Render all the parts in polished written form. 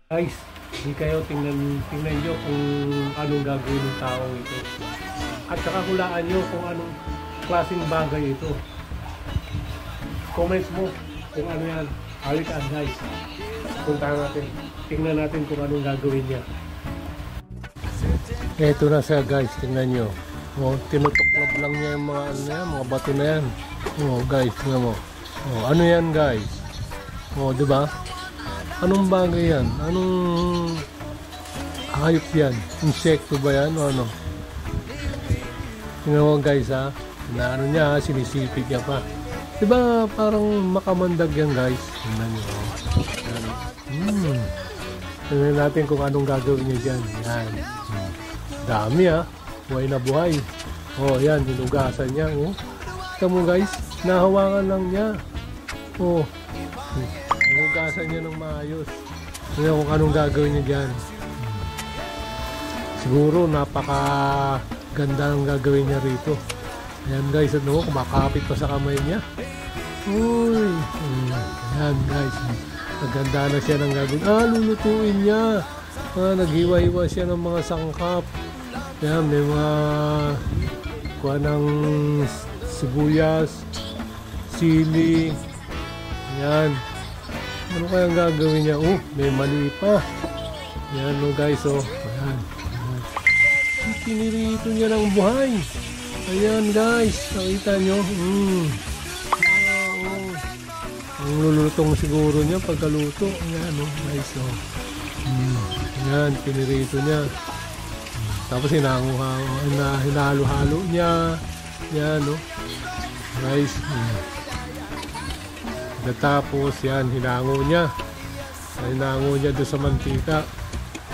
Guys, hindi kayo tingnan nyo kung anong gagawin ng taong ito. At saka hulaan nyo kung anong klaseng bagay ito. Comment mo kung ano yan. Halika guys. Punta natin. Tingnan natin kung anong gagawin niya. Ito na siya guys, tingnan nyo. Oh, tinutuklap lang niya yung mga ano yan, mga bato na yan. Oh guys, tingnan mo. Oh, ano yan guys? Oh, di ba? Anong bagay yan? Anong hayop yan? Insekto ba yan o ano? Tingnan mo guys ha. Na ano niya, sinisipit niya pa. Diba parang makamandag yan guys? Tingnan nyo. Tingnan natin kung anong gagawin niya dyan. Yan. Dami ha. Buhay na buhay. Oh yan, hinugasan niya. Oh. Kita mo guys, nahawakan lang niya. Oh. Hinugasan niya ng maayos. Tingnan kung anong gagawin niya dyan. Siguro napaka ganda ng gagawin niya rito. Ayan guys, ano, kumakapit pa sa kamay niya. Uy. Ayan guys. Naganda na siya ng gagawin. Lulutuin niya. Naghiwa-hiwa siya ng mga sangkap. Ayan, may mga kuha ng sibuyas, sili. Ayan. Ano kayang gagawin niya? Oh, may mali pa. Ayan no guys, oh. Ayan. Pinirito niya ng buhay. Ayan guys, nakita nyo. Ang lulutong siguro niya pagkaluto. Ayan no guys, oh. Ayan, pinirito niya. Tapos hinahalo-halo niya. Ayan no guys. Tapos yan, hinango niya doon sa mantika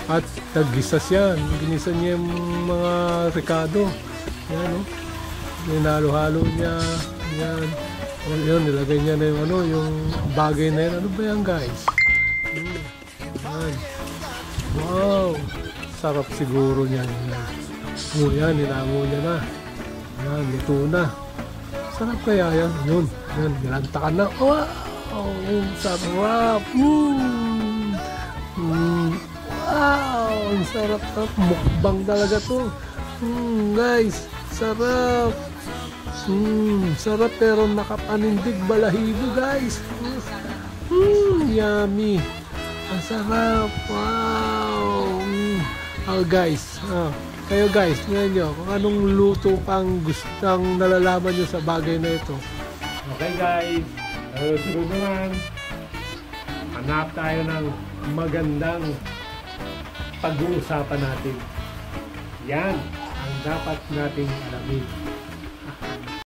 at naggisa siya, ginisa niya yung mga ricado. Yan o, hinalo-halo niya yan. O yun, nilagay niya na yung ano, yung bagay na yan. Ano ba yan guys? Yan. Wow, sarap siguro niyan. O yan, hinango niya na yan, luto na. Sarap kaya yan. Yun, yan, nilantakan na. Wow, sarap. Wow, ang sarap. Mukbang talaga to. Guys, sarap. Sarap pero nakapanindig balahibo guys. Yummy. Ang sarap. Wow. Guys, kayo guys, ngayon nyo, kung anong luto pang gustong nalalaman nyo sa bagay na ito. Okay guys, sunod naman, hanap tayo ng magandang pag-uusapan natin. Yan ang dapat nating alamin.